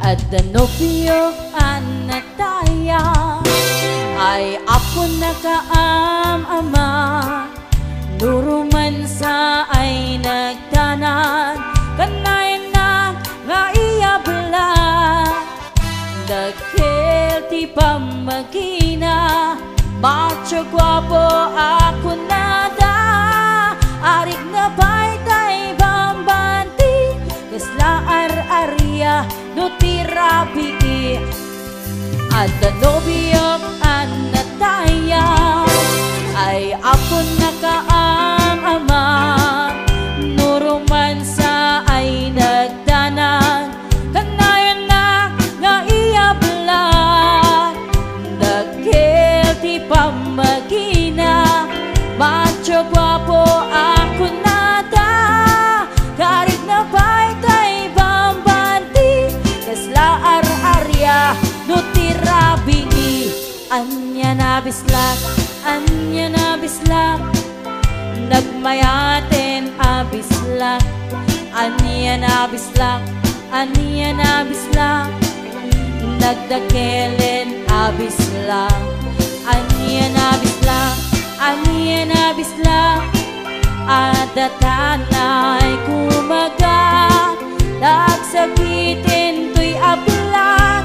At Danubyo anataya ay ako nakaam-ama. Nuruman sa ay nagtanan kanayan na nga iyabla. Dagkel ti pamagina macho guwapo ako nada. Arik na baytay bambanti kasla ar-arya no tirabi. At Danubyo anataya ay ako nakaam-ama. Nuruman sa ay nagdanan kanayan na nga iyablan. Dagkel ti pamagina macho guwapo ako nada. Karit na baytay bambanti kasla ar-arya no tirabi. Anya na bislak, anya na bislak, nagmayaten abislak. Anya na bislak, anya na bislak, nagdakelen abislak. Anya na bislak, anya na bislak, adatanay kumaga. Nagsakitin to'y ablak,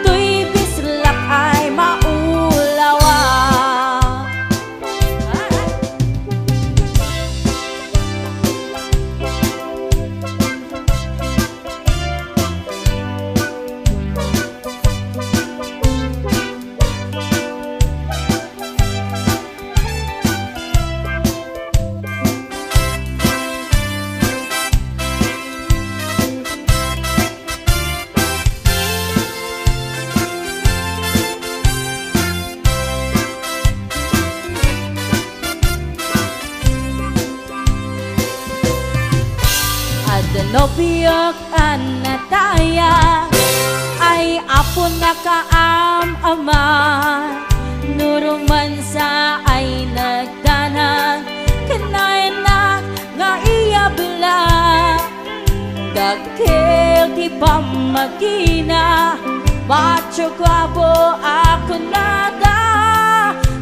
to'y bislak ay maulawa. Danubyo anataya ay apo nakaam-ama. Nuruman sa ay nagdanan kanayan na nga iyabla. Dagkel ti pamagina macho guwapo ako nada.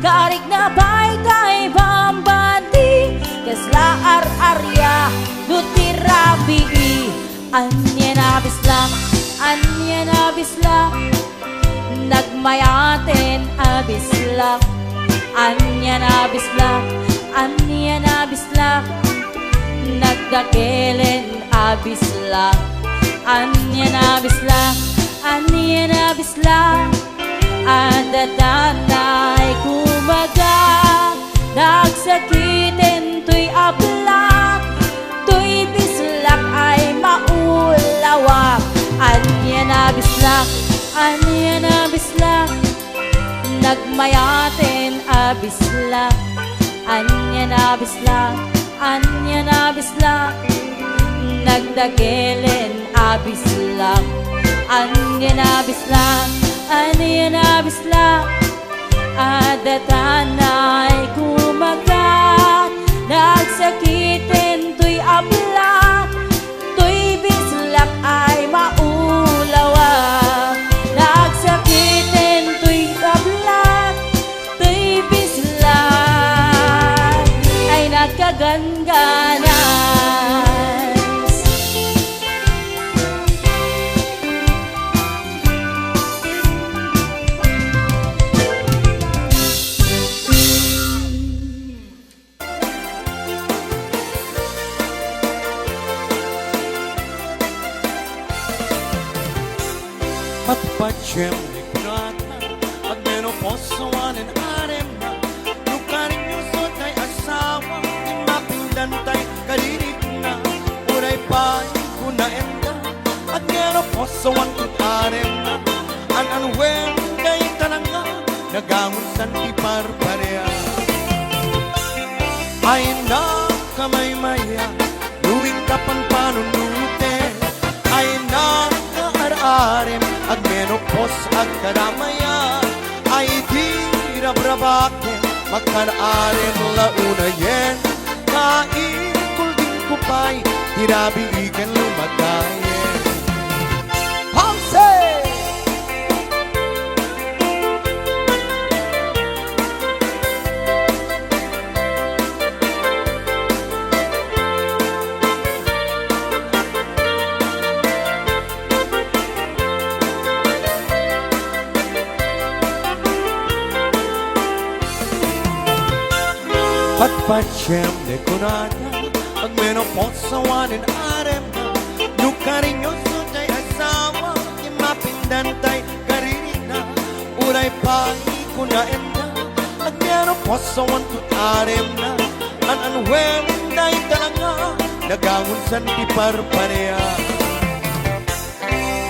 Karik na baytay bambanti kasla ar-arya no tirabi. Anya na bislak, anya na bislak, nagmayaten abislak. Anya na bislak, anya na bislak, nagdakelen abislak. Anya na bislak, anya na bislak, adatanay kumaga. Nagsakitin to'y ablak, to'y bislak ay maulawa. Anya na bislak, anya na bislak, nagmayaten abislak. Anya na bislak, anya na bislak, nagdakelen abislak. Anya na bislak, anya na bislak, adatanay kumaga. Nagsakitin to'y ablak, to'y bislak ay maulawa. Nagsakitin to'y ablak, to'y bislak ay nagkagangganas. Patpacem ni kunata at menoposawan and arema. Lukarin niyo sotay asawa, imapindantay karinig na. Uray pa kunaenda at menoposawan and arema. An-anwen kay tananga, nagangon san iparparea. Ay na kamay maya, luwing kapan panunute. Ay na kaararem, ag menopos ag karamaya. Ay di rabrabake, magkararem launa yen. Kaikul din kupay, tirabi ikan lumagayen. Pause! Siyem de kunada Agmenopause sa wanin arem na Nukarinyoso tay asawa Imapindan tay karirina Uray pa ikunaen na Agmenopause sa wantut arem na Ananwen day talanga Nagangon san di parparea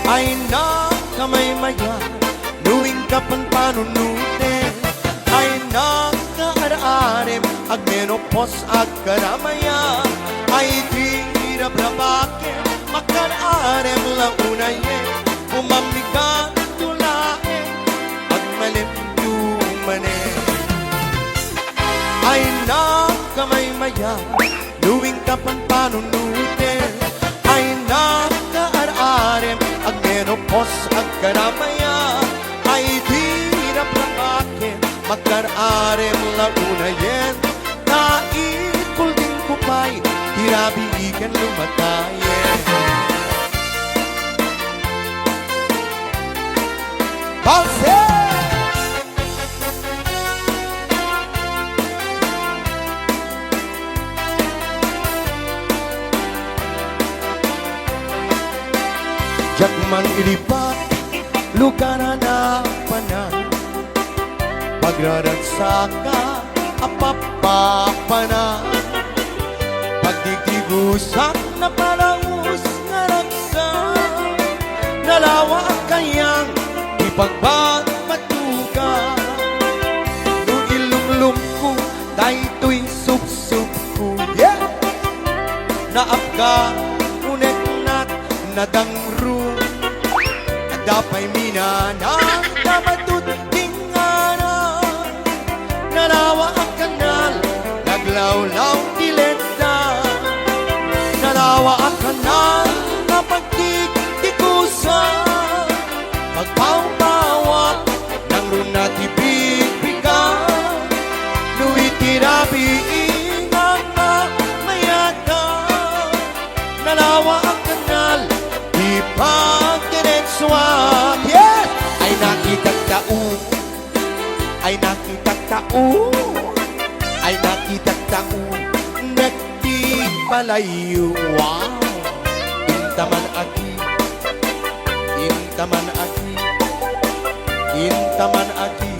Ay na kamay maya Nuwing kapan panunute Ay na kaararem Agmenopause agkaramaya Ay tira brabake Makararem lang unaye Umamiga tulae Agmalim dumane Ay na kamay maya Nuwing kapan panunute Ay na kaararem Agmenopause agkaramaya Ay tira brabake Makararem lang unayen Naikul din kupay Tirabi ikan lumatayen Balse! Jakman ilipat Luka na napanan Pagraransaka Apapapana Pagdikigusak na palaus nga raksa Nalawa ang kanyang ipagbagmatuga Nung ilumlum ko Dahito'y sup-sup ko yeah! Naapga Unek nat nadangru Nadapay minanang Namatut tingana Nalawa ang kanal Naglawlaw dilenda Nalawa ang kanal Napagdikdikusa Pagpawbawak Nang runatibig-biga Nuitirabi inang mayada Nalawa ang kanal Ipagdiretswa Yes! Ay nakitang tao Ay nakitang tao Ay nakitang tao Nagtipalayo Wow! Intaman aki Intaman aki Intaman aki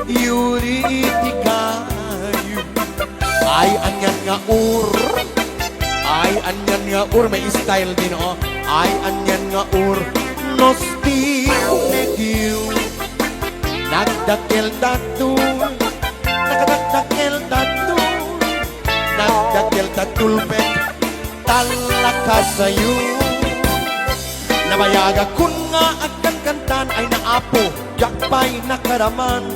Yuri itikayo Ay anyan nga ur Ay anyan nga ur May style din oh Ay anyan nga ur Nosti negiw Nagdakil tatu Nagdakil tatu Nagdakil tatulpet Talaka sa'yo Nabayaga kun nga agkan kantan Ay naapo Jakpay nakaraman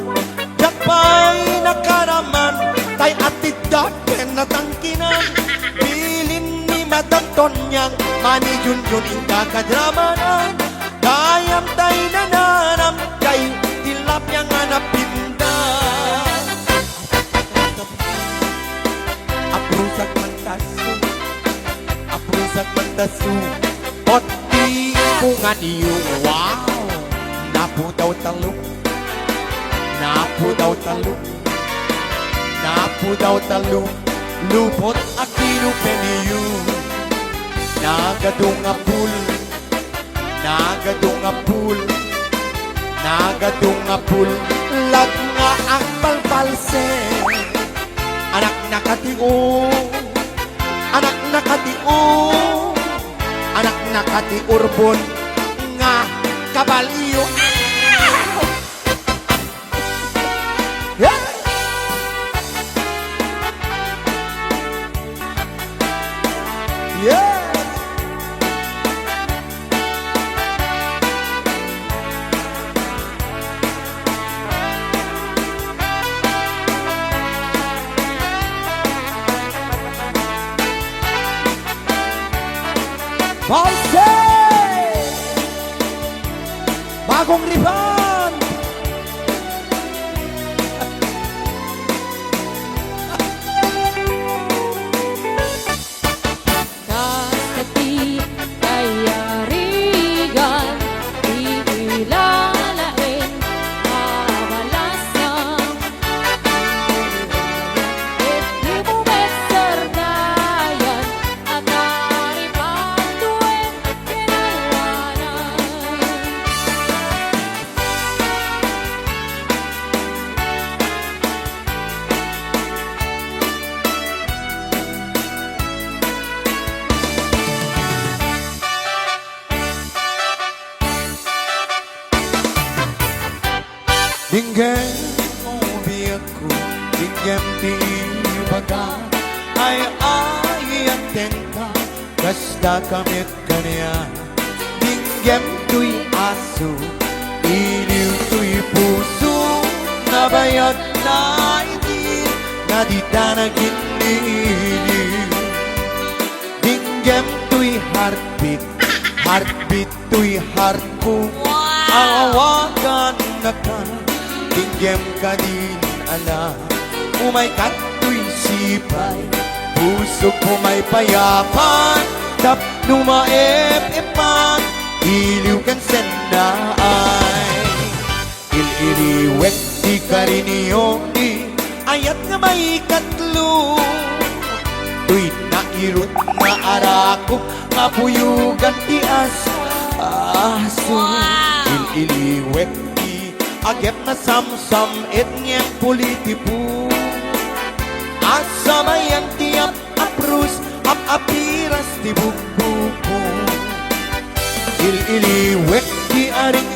Jakpay nakaraman Tay atid dapen natangkinan Bilin ni Madam Tonyang Mani Junjun ing kakadramanan Kayam tay nananam Kay tilapia nga napinda Aprusak mantasu Aprusak mantasu Poti bunga niyo Wow Napu daw taluk Napu daw taluk Napu daw taluk Lupot akino peniyo Nagadong apul Nagadong apul Nagadong apul Lag nga ang palpalse Anak nakatio Anak nakatio Anak nakatiurbon Nga kabalyo Yeah! Yeah! Balse! Bagong riban! Kasati kayarigan Iilalain Abalasang Di mo bet Dinggem mo biyaku, dinggem di baga, ay ang tenta, kasta kamit kanya. Dinggem tuy aso, iliw tuy puso, nabayag na itin, nadita na giniliw. Dinggem tuy heartbeat, heartbeat tuy heart ko, ang awagan na ka. Dinggem ka din ala, umay kato'y sipay, puso ko may payapan, tap numaep-epan, iliw kan sendaay. Il-iliwek di ka rin di, ayat nga may katlo, tuy nairot na arako, nga puyugan ti aso. Il-iliwek agep na samsam et niyang politipo, asa mayang tiap aprus apiras ti bukuko. Il-iliwek di aring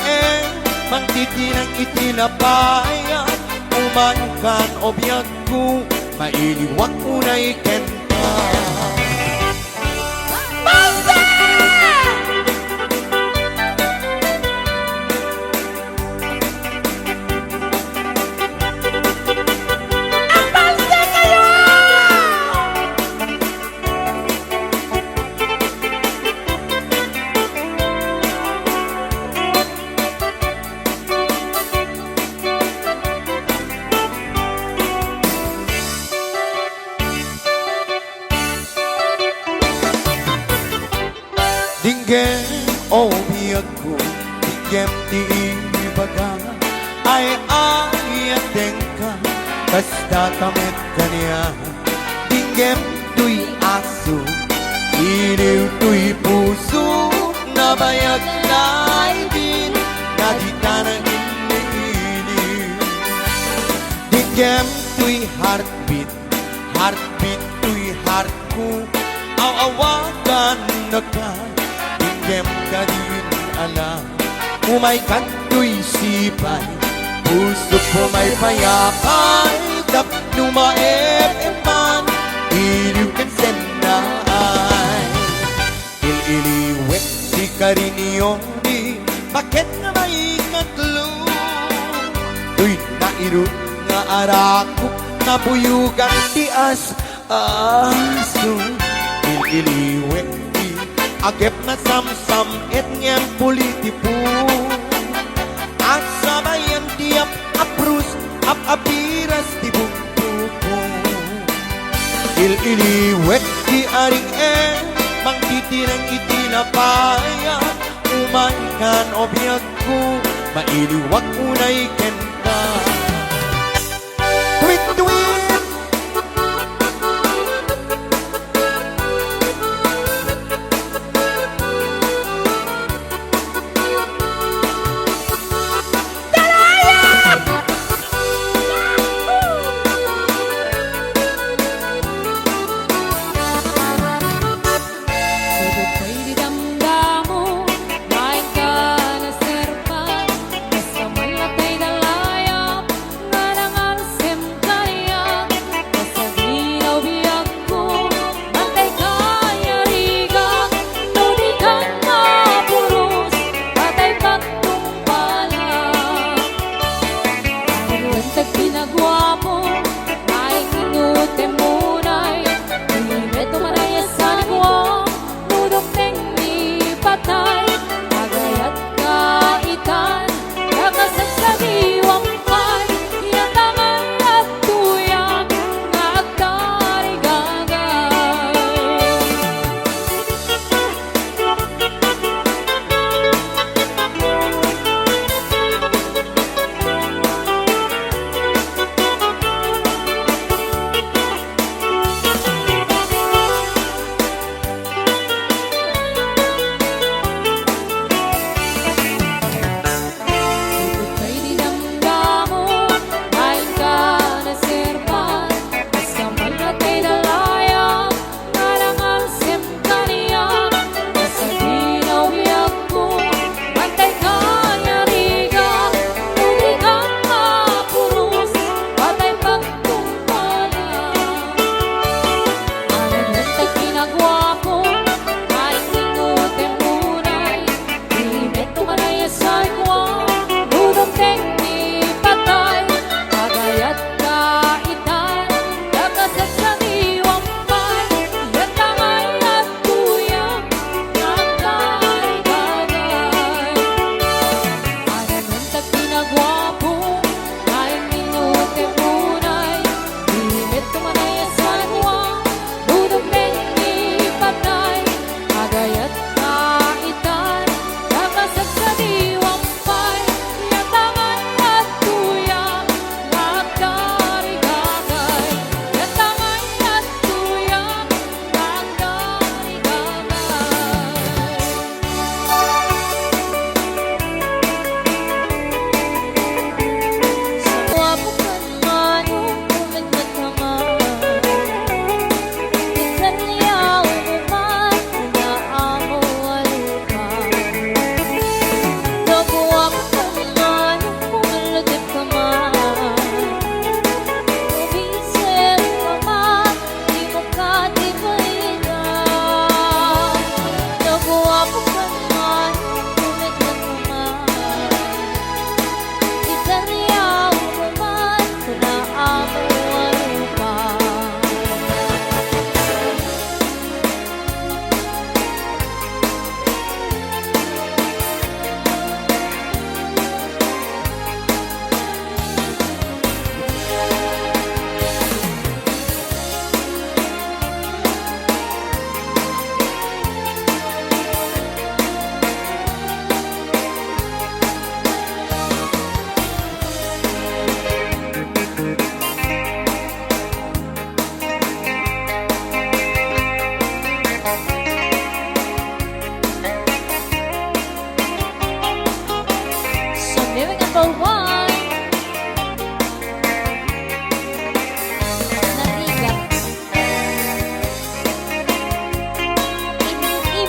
mangtitinang itinapaya, umanukan obyak ko, mailiwak unay kenta. Dinggem o biyag ko, dinggem di baga, ay ateng ka, kasta kamit kanya. Dinggem tuy aso, iliw tuy puso, nabayag na ibin, nadita na iniiliw. Dinggem tuy heartbeat, heartbeat tuy heart ko, awagan na ka. Dinggem ka din ala, umay kato'y sipay, puso ko may payapay, tap numaep-epan, iliw kan sendaay. Il-iliwek di ka rin di, bakit nga may katlo, tuy nairot nga arako, napuyugan ti aso. Il-iliwek agep na samsam et niyang politipo, at sabayan tiap aprus apiras ti bukuko. Il-iliwek di aring mangtitirang itinapaya, umankan obyak ko, mailiwak unay kenta. Tweet-tweet! Sudut ko'y didamdamo, main ka na serpa, basta malatay dala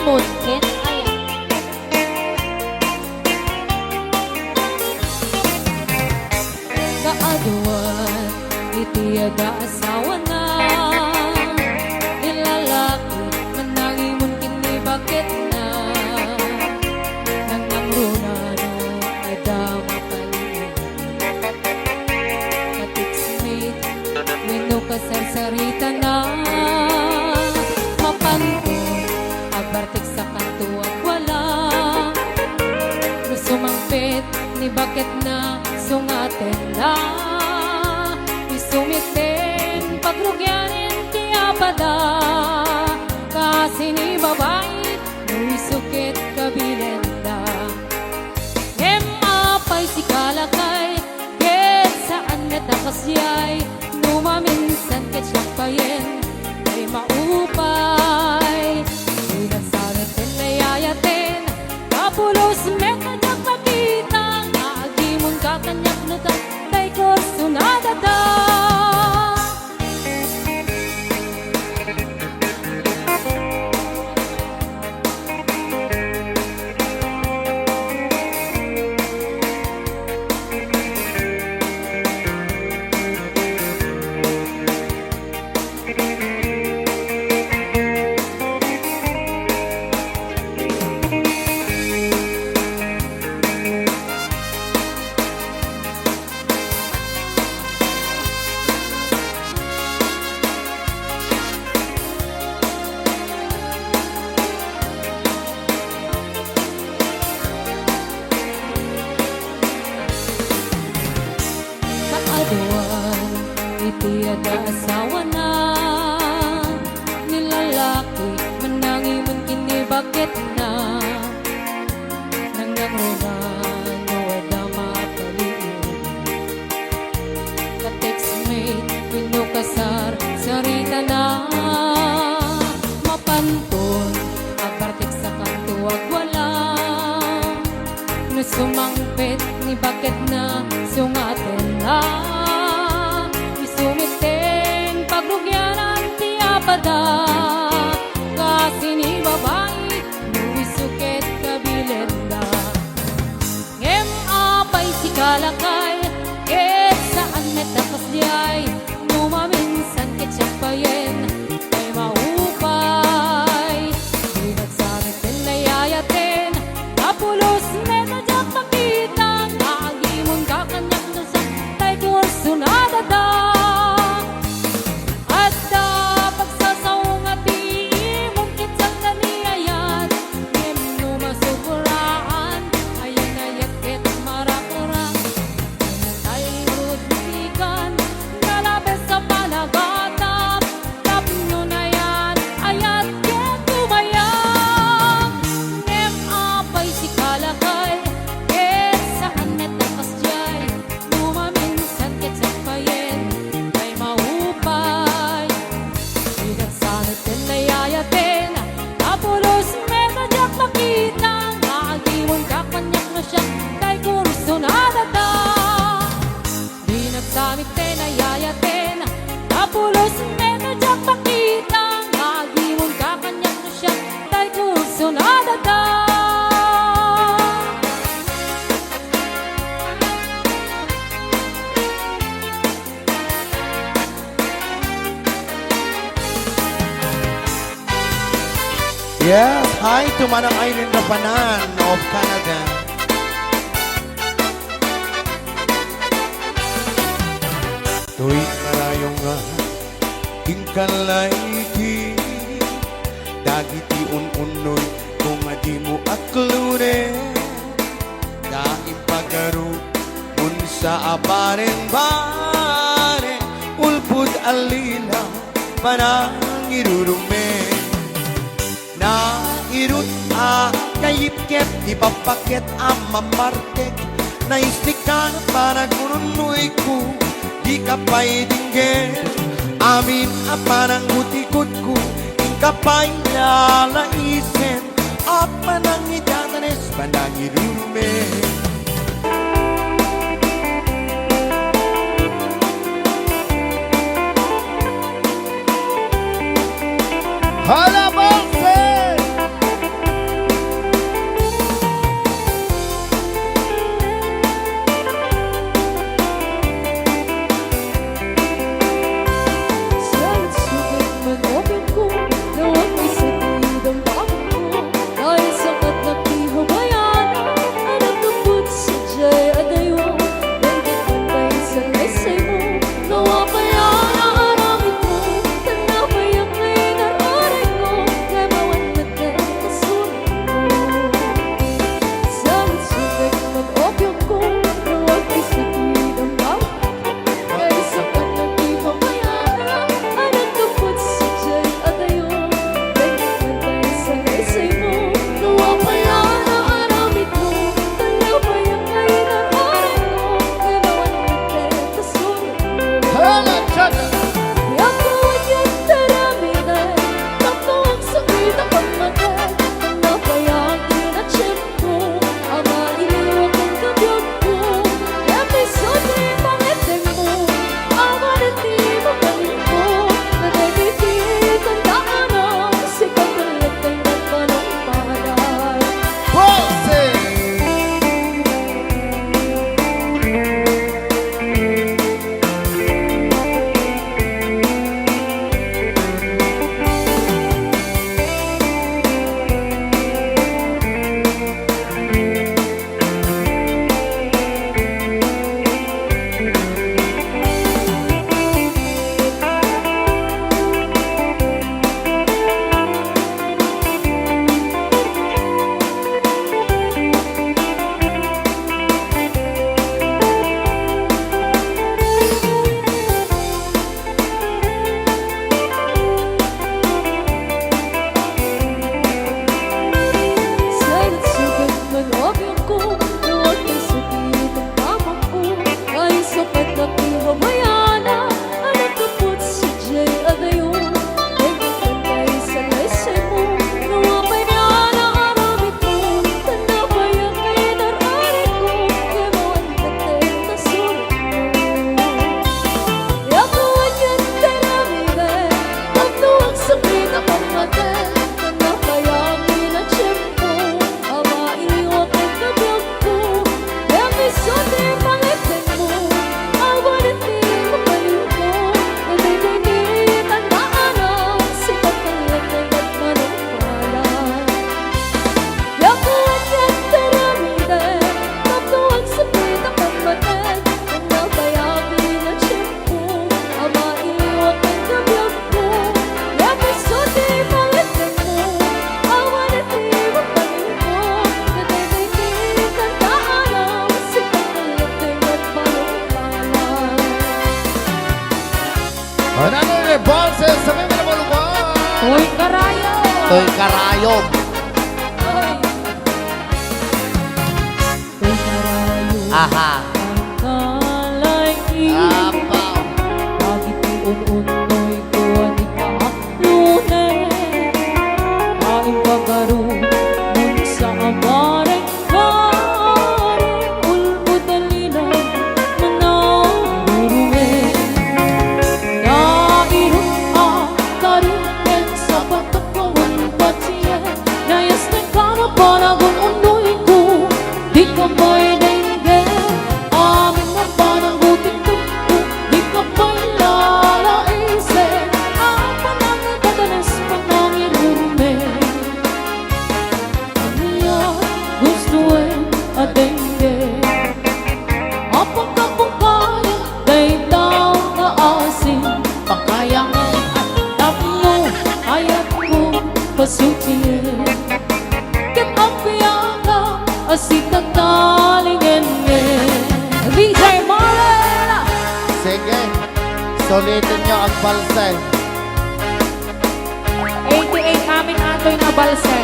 mungkin ayah kaaduan itiada asawa na ilalaki menangi mungkin ni bakit na nang runa no ada mapalingin katiksimate wino kasarsarita na mapanto abartik sa kanto at wala sumangpit ni bakit na sungaten na isumitin pagrugyanin tiyapada kasi ni babae nuisukit kabilenda emapay si kalakay ket saan netakasyay numaminsan ket siyapayen ay maupay pinagsanetin nayayatin kapulos mekadak makita naagimon kakanyak nuta tay korso nadada kaaduan itiada asawa na nilalaki menangi mungkin ni bakit na nang nangruna no ada mapaliin ka-textmate wino kasar sarita na mapantun agartik sa kantuag wala sumangpit ni bakit na sungaten na isumitin pagrugyanan tiyapada kasi ni babae nuisukit kabilenda ngem apay si kalakay ket saan netakasyay numaminsan ket siyapayen ay maupay pinagsanetin nayayatin kapulos metadyak makita naagimon kakanyak nusa tay kurso nadada at pagsasaong at iimong kitsang naniyayat ngem numasuguraan ayan ayat ket marakura tay rud bigan nalabes sa panagatap tapno na yan ayat ket tumayang ngem apay si kalakay ket saan netakasyay numaminsan ket sakpayen ay maupay pinagsanetin nayayatin kapulos metadyak makita naagimon kakanyak na siya tay kurso nadada pinagsanetin nayayatin kapulos metadyak makita naagimon kakanyak na siya tay kurso nadada Yes, hi to Manang Aileen Rapanan of Canada. Tuwing karayong nga ingkalaiki dagiti un-unoy kung adi mo aklune daing pagaru unsa abaren-baren ulpud alila panangirurume na irut a kayipket di papakit amamartek na istikan para kununoy ko di kapay dinggel amin a parang utikot ko ing kapay lalaisen a panangidatanes panangirurume Hala Bolse! Karayo! Toy Karayom. Oy! To'y karayo. Aha. Kalay Apa. Lagi tuon-unoy ko di pa lunay Kain pagaro nun sa amareng karing ulmo dalila manaruruwe Nairot karingen sa pagkakawan patiye Nayas na kama panagong unoy ko di ka may dengge Amin na panagutin ko di ka may lalaise Ang panangin kadalas panangirume Aniya gusto adenge Apang kapungkaya day daw na asin Pakayang at mo ayat ko pasutiye Ket ang piyaga asitang talingen DJ Marlena Sige. Sulitin nyo ang balse. 88 amin atoy na balse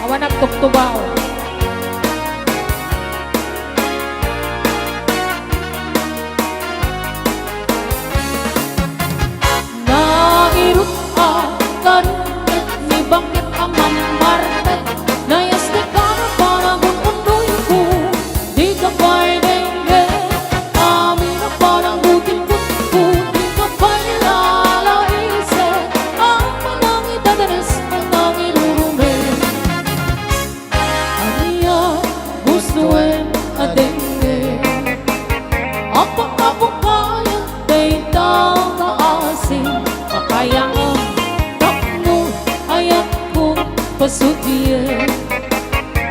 awan nagtuktubaw Nairut karinit ni bakit ang mamartet Nayas di ka na panahon undoy ko Di ka pa'y dengge Amin na panagutin ko Di ka pa'y lalaise Ang panangin dadanas panangin urume Aniya gusto adenge Apang-apang-kaya day daw na asin Makayang takmo ayat ko pasutiye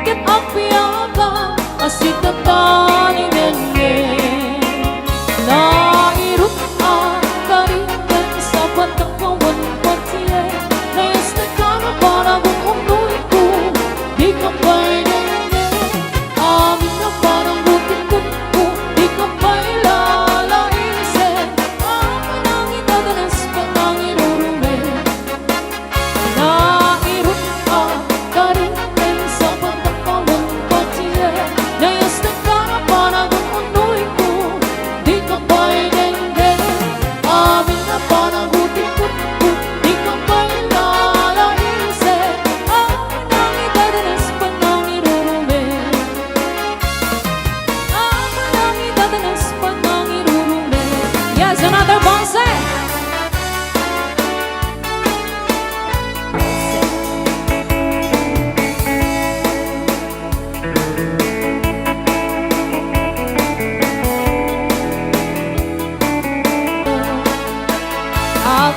Ket ang piyaga asit na talingen Nairut karingan sa pagkakawan patiye Nayas na kama panagong unoy ko Di ka pa'y dengge Amin na parang butin ko Di ka pa'y lalaise Ang panangin dadalas panangin urume Nairut karingan sa pagkakawan patiye Nayas na kama panagong unoy ko Di ka pa'y dengge Amin na parang butin ko Di ka pa'y lalaise Ang panangin dadalas panangin urume Ang panangin dadalas panangin urume Yes, another bonse!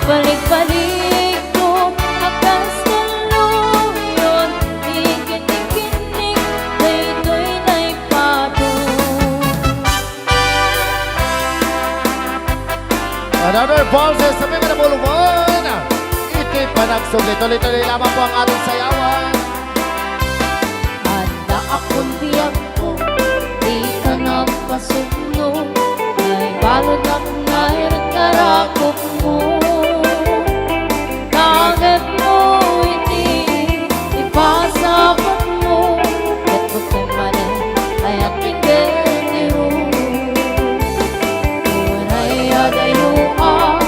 Balik-balik ko akas kaluyon Ikinig-kinig daytoy na'y pato Another balse sa mga nabuluman. Iti panagsugli. Tuloy-tuloy lamang po ang ating sayawan. Handa akong tiyak ko Di ka napasuno Ay balod ang nairakarakot mo Kagat mo iti Ipasapat mo Ket kung mali ay aking genero Tunay adayua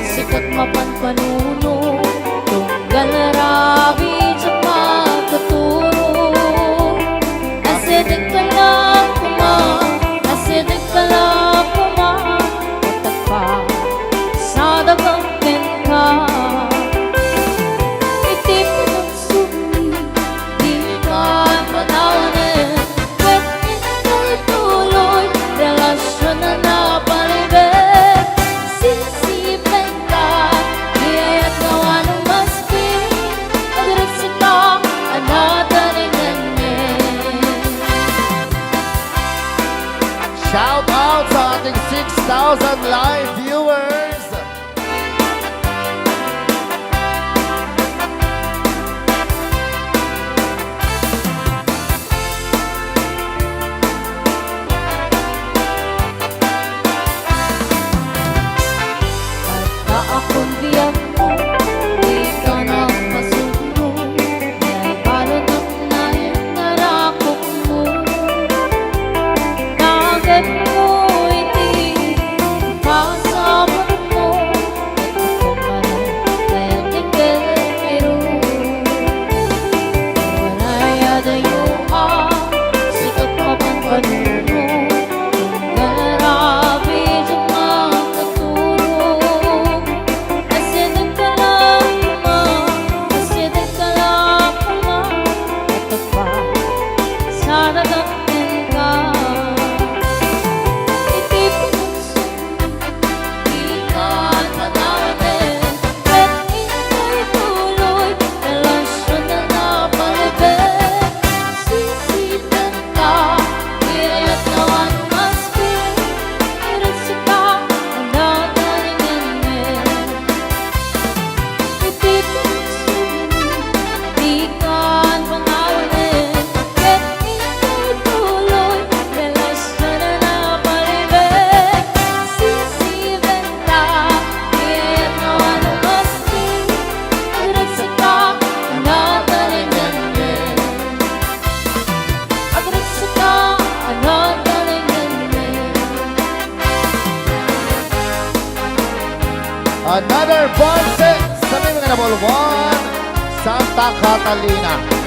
Sikat mapanpanuno Tunggal rabi Tsak makaturo Asidik ka lang kuma Asidik ka lang kuma Tatak pa Sa dagang ka Iti pinagsumi Di ka panawanin Pwet inay tuloy Relasyon na napalibig Sisipin ka Di ayat gawa ng maspin Adiretsi ka Anataringan Shout out sa ating 6,000 live viewers. akong diyan mo Santa Catalina.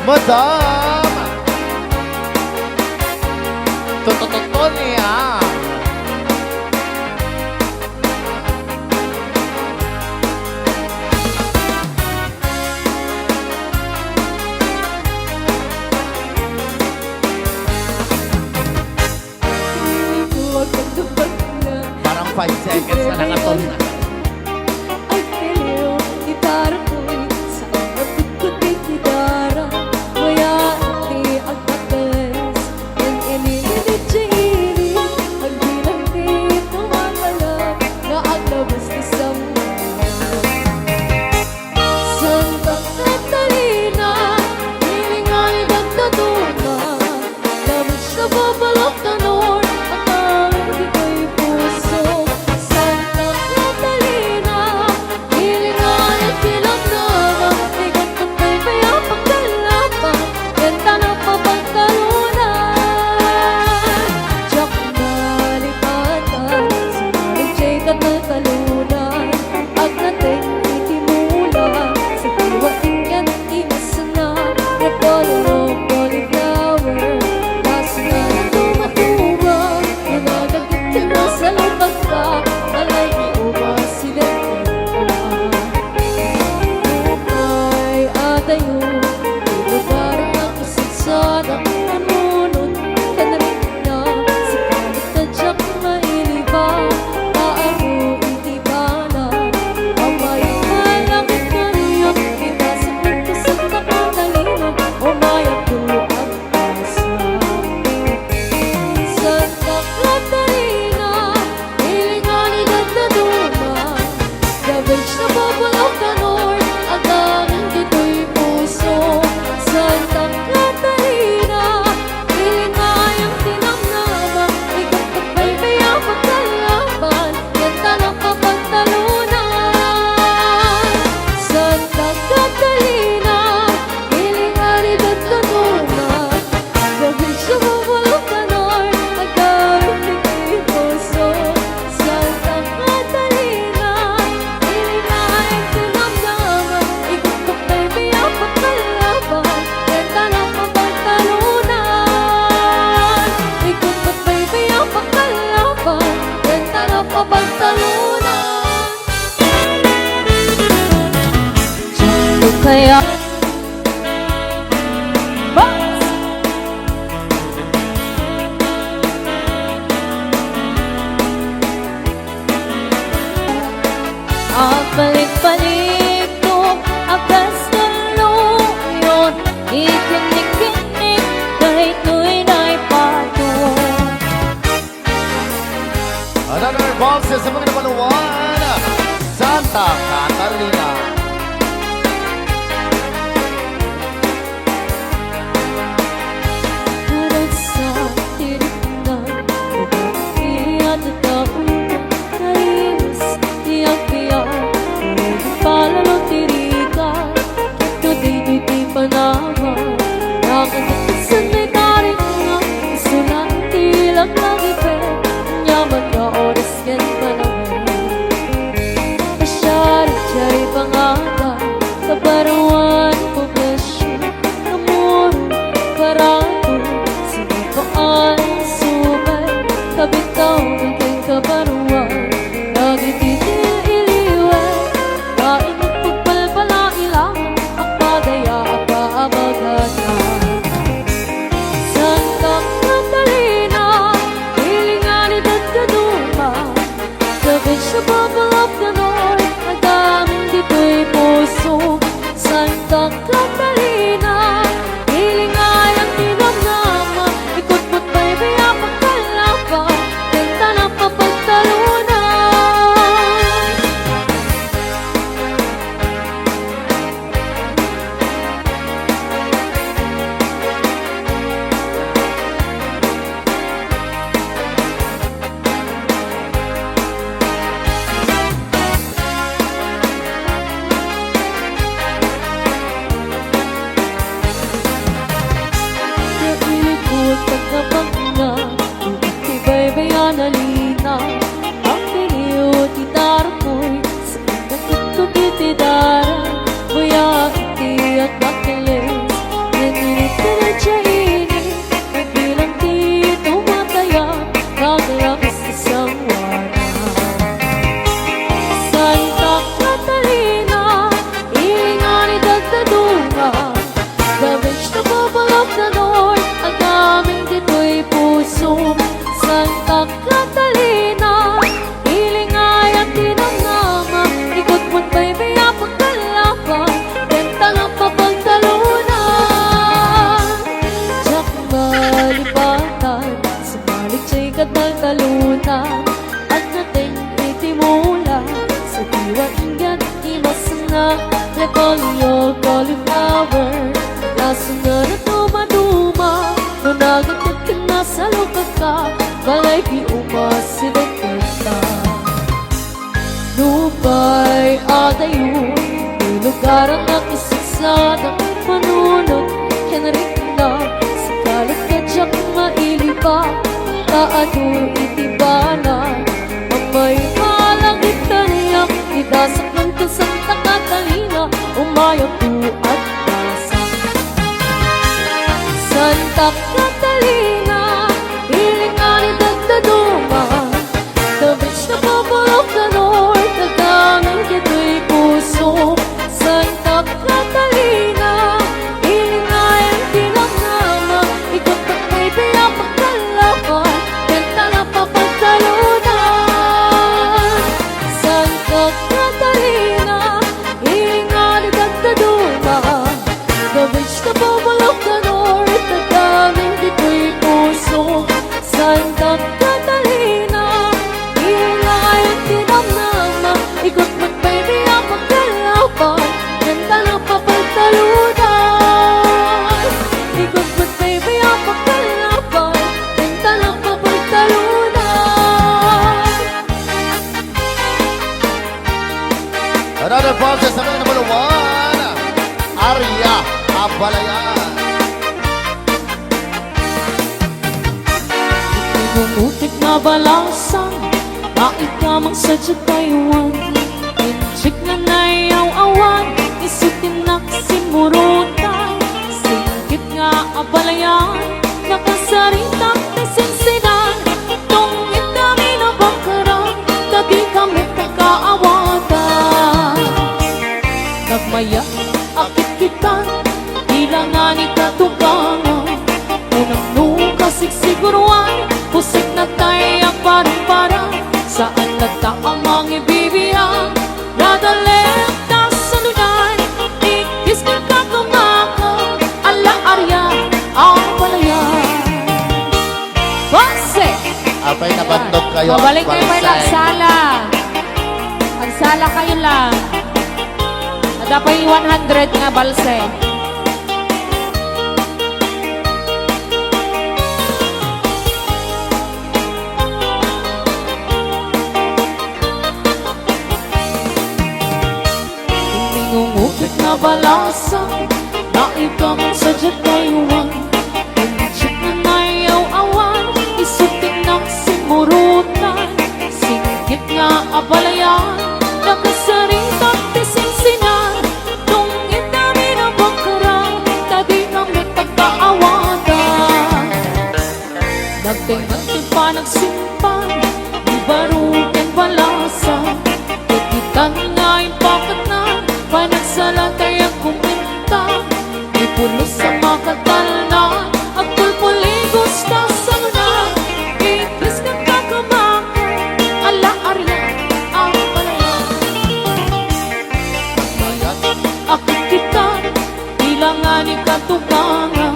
Madam Totoo niya. Parang 5 seconds na nakatol na. Kaya ang balik-balik to akas ng luyon ikinig-kinig kahit tuwin ay pato. Another boxes sa mga napanuwan, Santa Catalina. Kabaruan, poblasyon, na at nating itimula sa diwa ingat imasan na repolyo cauliflower laso na natuma-duma nunagat ka na sa luka ka balay di umasibat ka Lupay adayo di lugar ang nakisagsadang manunod Henrik na sa kalat ka tiyak mailiba Taadur itibana Amay malagit kaniyak Idasak ng Santa Catalina Umayag po at basak Santa Catalina Ilinganin nagdaduma The beach na pabulok na north Nagdaming kito'y puso Santa Catalina Ilinganin tinanama Ikot at may pinapagkalapan Kanta na papagtalunan Santa Catalina Ilinganin nagdaduma The beach na pabulok na north Nagdaming kito'y puso Santa Catalina Ilinganin tinanama Ikot at may pinapagkalapan Kanta na papagtalunan Ikot ba't baby ang pagkalaban Kanta na papagtalunan Another process sa mga number 1, Arya Abalayan. Inuutik na balasan Na ikamang sa Taiwan Inchik na nayaw-awan Isutin na simurutan Singkit nga abalayan Nakasarita na sinsinan Tungit kami na bakaran Tabi kami kakaawatan Nagmaya akit kita Ilangan ikatugangan Unang nukasik siguruan Pusik na tayo ang parang-parang Saan nagta ang mga ibibiyang Nadalit na salunan Ikis ka kakumaka Ala Arya ang palayan Base! Apay nabandog kayo. Mabalik kayo may Bansay. nagsala Magsala kayo lang Nadapay 100 nga balse Ningungupit na balasa Na ikang sa Taiwan Inchik na nayaw-awan Isutin ng simurutan Singgit nga abalayan Nakasarita tisinsinan Tungit namin ang bakaran Tabi kami pagkaawatan Nagtingan pa nagsimpan Di barugan balasa Kagitan nga yung pakat na Panagsalatay ang kuminta Ipulos sa makatalna At pulpuligos na salunan Ikis ka kakamaka Ala Arya ang palayan Akit kita Ilangan ikatugangan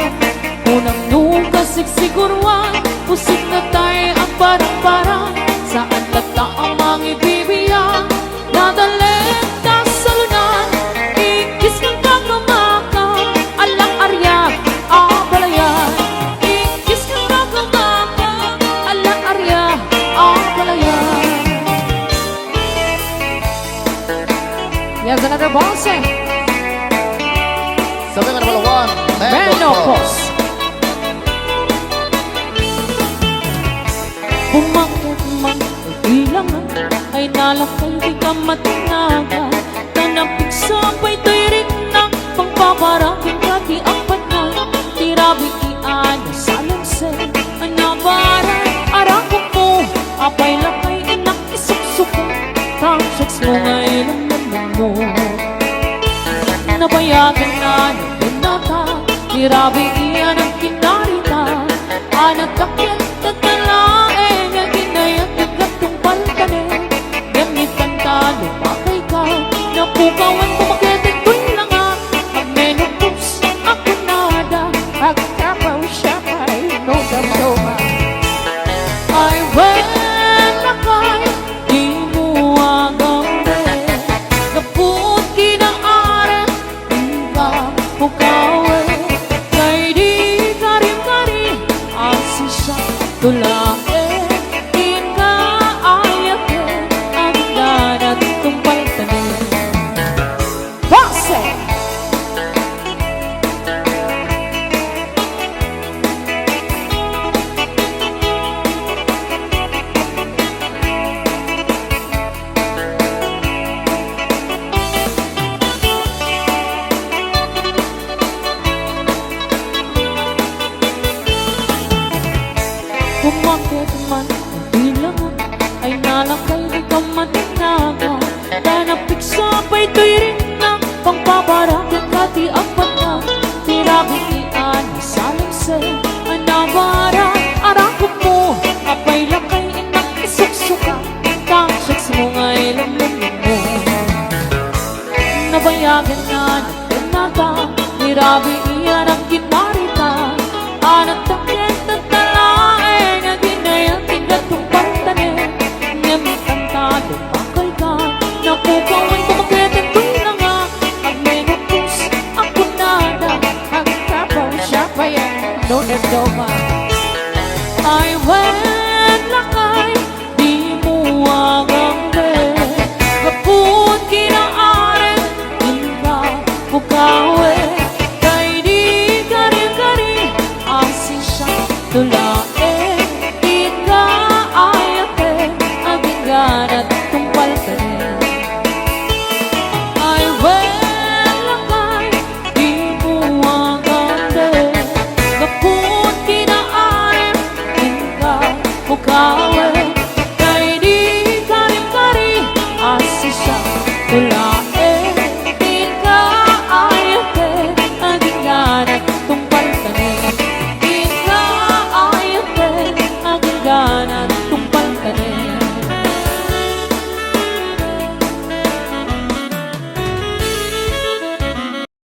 Unang nukasik siguruan Pusik na tayo ang parang-parang Saan tagta ang mga ibibiyang Nadalit na salunan Ikis ng kakamaka Alang Arya ang palayan Ikis ng kakamaka Alang Arya ang palayan Here's another boss Sa mga number 1, Menopause Bumakit man ilangan Ay nalakay di ka matinaga Tanapig sabay to'y rin na Pangpaparapin ka di apat na Tirabi iano sa lansen Anabaran arakok mo Apay lakay inak isuksuko Tansyaks mo ngayon ang naman mo Nabayagan na ng pinata Tirabi iyan ang kinarita Anak kakyan tatalain Yang ginayat igatong paltanin Gamitan ka, lumakay ka Napukawan ko makitig ko'y langa Magmenopause ako nada Pagkapaw siya kay no damdoma I went Pumakit man ang bilangan ay nalakay di ka matinaga. Danapik sa pa'y rin ng pangpaparakit kati ang pagka. Tirabing iyan salam sa anabara. Arakot mo apay lakay inang isuksuka. Taksaks mo nga'y lamlamin mo. Nabayagan na nagtanata. Tirabi iyan ang kinarita. Anak takyan at talae na ginayang tinatong pantanin. Nyamitan talo pakay ka. Nakukaway kumakit at na nga. Ang may nagpus ako nada. Ang kapaw siya pa yan. No nagdoma. Ay wet lakay. Di mo agang rin. Kaput kinaaren. Inka bukawe. Kay di kari-kari. Asin siya tula.